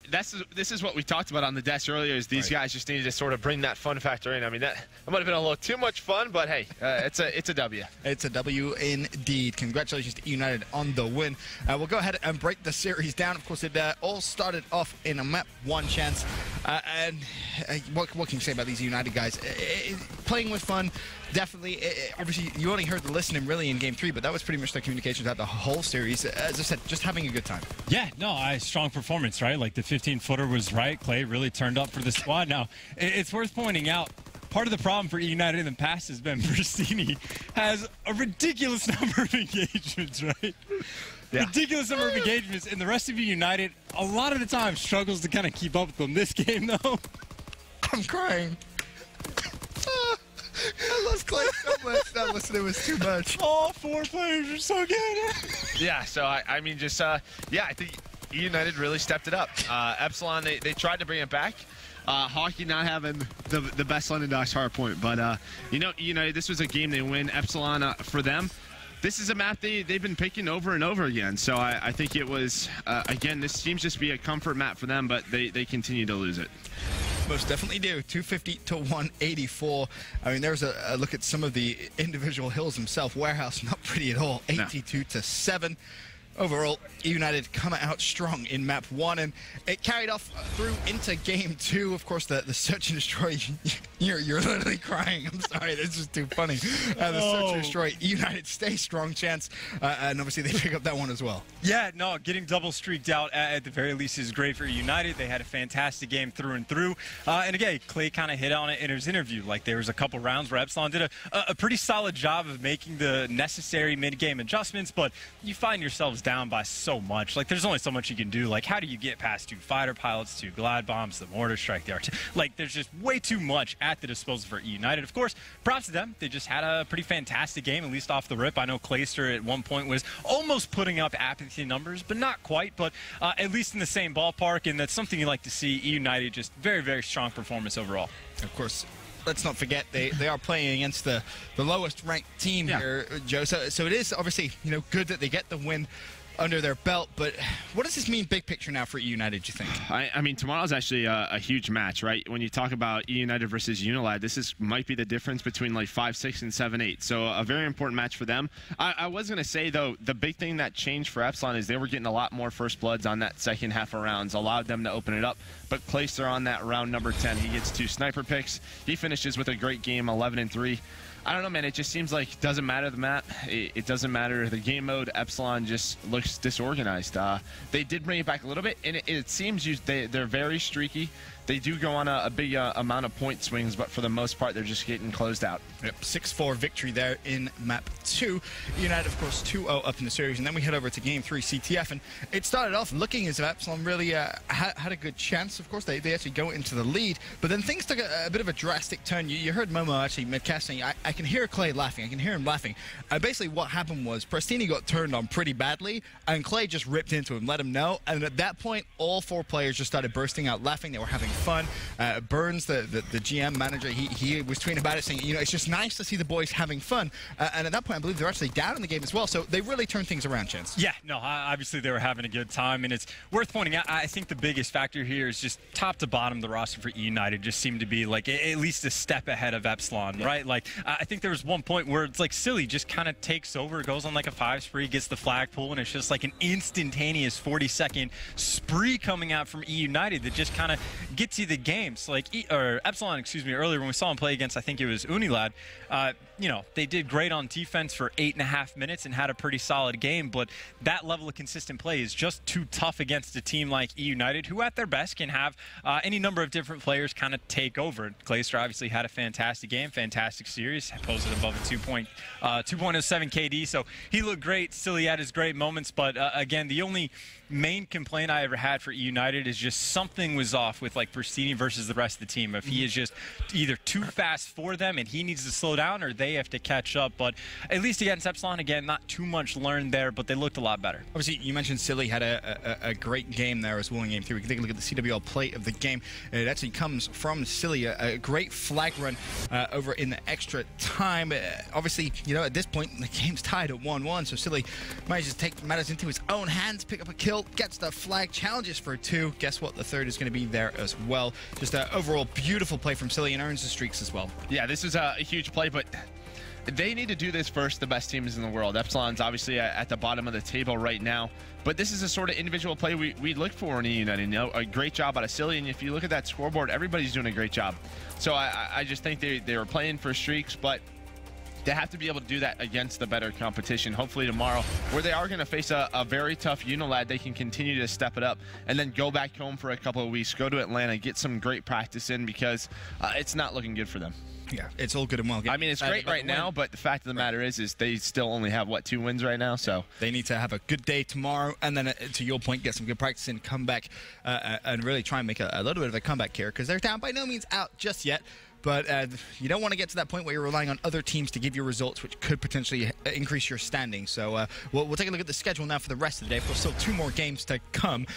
this is what we talked about on the desk earlier. Is these guys just needed to sort of bring that fun factor in. I mean, that might have been a little too much fun, but hey, it's a W. It's a W indeed. Congratulations to United on the win. We'll go ahead and break the series down. Of course, it all started off in a map one chance. And what can you say about these United guys? Playing with fun, definitely. Obviously, you only heard the listening really in Game 3, but that was pretty much their communication throughout the whole series. As I said, just having a good time. Yeah, no, strong performance, right? Like the 15-footer was right. Clay really turned up for the squad. Now, it's worth pointing out, part of the problem for eUnited in the past has been Bristini has a ridiculous number of engagements, right? Yeah. Ridiculous number of engagements, and the rest of eUnited, a lot of the time, struggles to kind of keep up with them. This game, though, I'm crying. I lost Clay so much. That listening was too much. All 4 players are so good. Yeah, so I mean, just I think eUnited really stepped it up. Epsilon, they tried to bring it back. Hockey not having the best London Docks hard point, but you know, eUnited, this was a game they win. Epsilon for them. This is a map they've been picking over and over again. So I think it was again, this seems just to be a comfort map for them, but they continue to lose it. Most definitely do. 250 to 184. I mean, there's a look at some of the individual hills themselves. Warehouse, not pretty at all. 82 to 7. Overall, eUnited come out strong in map 1, and it carried off through into game 2. Of course, the search and destroy, you're literally crying. I'm sorry, this is too funny. The search and destroy, eUnited stay strong chance, and obviously they pick up that one as well. Yeah, no, getting double streaked out at the very least is great for United. They had a fantastic game through and through. And again, Clay kind of hit on it in his interview. Like, there was a couple rounds where Epsilon did a pretty solid job of making the necessary mid-game adjustments, but you find yourselves down by so much. Like, there's only so much you can do. Like, how do you get past 2 fighter pilots, 2 glide bombs, the mortar strike, the artillery? Like, there's just way too much at the disposal for eUnited. Of course, props to them. They just had a pretty fantastic game, at least off the rip. I know Clayster at one point was almost putting up apathy numbers, but not quite. But at least in the same ballpark, and that's something you like to see. eUnited, just very, very strong performance overall. Of course. Let's not forget they are playing against the lowest ranked team here, Joe. So it is obviously, you know, good that they get the win under their belt, but what does this mean big picture now for eUnited, do you think? I mean, tomorrow's actually a huge match, right? When you talk about eUnited versus Unilad, this might be the difference between like 5-6 and 7-8. So a very important match for them. I was going to say, though, the big thing that changed for Epsilon is they were getting a lot more first bloods on that second half of rounds, allowed them to open it up. But Clayster on that round number 10, he gets 2 sniper picks. He finishes with a great game, 11-3. I don't know, man. It just seems like it doesn't matter the map. It doesn't matter the game mode. Epsilon just looks disorganized. They did bring it back a little bit, and it seems they're very streaky. They do go on a big amount of point swings, but for the most part, they're just getting closed out. Yep, 6-4 victory there in map 2. United, of course, 2-0 up in the series, and then we head over to game 3, CTF, and it started off looking as if Epsilon really had a good chance. Of course, they actually go into the lead, but then things took a bit of a drastic turn. You heard Momo actually mid-cast saying, I can hear Clay laughing. I can hear him laughing. Basically, what happened was Prestini got turned on pretty badly, and Clay just ripped into him, let him know, and at that point, all 4 players just started bursting out laughing. They were having fun. Burns, the GM manager, he was tweeting about it saying, you know, it's just nice to see the boys having fun. And at that point, I believe they're actually down in the game as well. So they really turned things around, Chance. Yeah, no, obviously they were having a good time. And it's worth pointing out, I think the biggest factor here is just top to bottom, the roster for eUnited just seemed to be like at least a step ahead of Epsilon, right? Like, I think there was one point where it's like Silly just kind of takes over, goes on like a 5 spree, gets the flagpole, and it's just like an instantaneous 40-second spree coming out from eUnited that just kind of gets you the games. Like, Epsilon, excuse me, earlier when we saw him play against, I think it was Unilad, you know, they did great on defense for 8.5 minutes and had a pretty solid game, but that level of consistent play is just too tough against a team like eUnited, who at their best can have any number of different players kind of take over. Clayster obviously had a fantastic game, fantastic series, posted above a 2.07 KD, so he looked great. Silly had his great moments, but again, the only main complaint I ever had for eUnited is just something was off with like Pristini versus the rest of the team. If he is just either too fast for them and he needs to slow down, or they have to catch up. But at least against Epsilon, again, not too much learned there, but they looked a lot better. Obviously, you mentioned Silly had a great game there as well in game 3. We can take a look at the CWL play of the game. It actually comes from Silly, a great flag run over in the extra time. Obviously, you know, at this point, the game's tied at 1-1, so Silly manages to take matters into his own hands, pick up a kill. still gets the flag, challenges for 2. Guess what? The third is going to be there as well. Just an overall beautiful play from Silly and earns the streaks as well. Yeah, this is a huge play, but they need to do this versus the best teams in the world. Epsilon's obviously at the bottom of the table right now, but this is a sort of individual play we look for in eUnited. You know, a great job out of Silly, and if you look at that scoreboard, everybody's doing a great job. So I just think they were playing for streaks, but they have to be able to do that against the better competition. Hopefully tomorrow, where they are going to face a very tough Unilad, they can continue to step it up and then go back home for a couple of weeks, go to Atlanta, get some great practice in, because it's not looking good for them. Yeah, it's all good and well. I mean, it's great right now, but the fact of the matter is they still only have, what, 2 wins right now? So they need to have a good day tomorrow, and then, to your point, get some good practice in, come back, and really try and make a little bit of a comeback here, because they're down by no means out just yet. But you don't want to get to that point where you're relying on other teams to give you results, which could potentially increase your standing. So we'll take a look at the schedule now for the rest of the day. Of course, still 2 more games to come.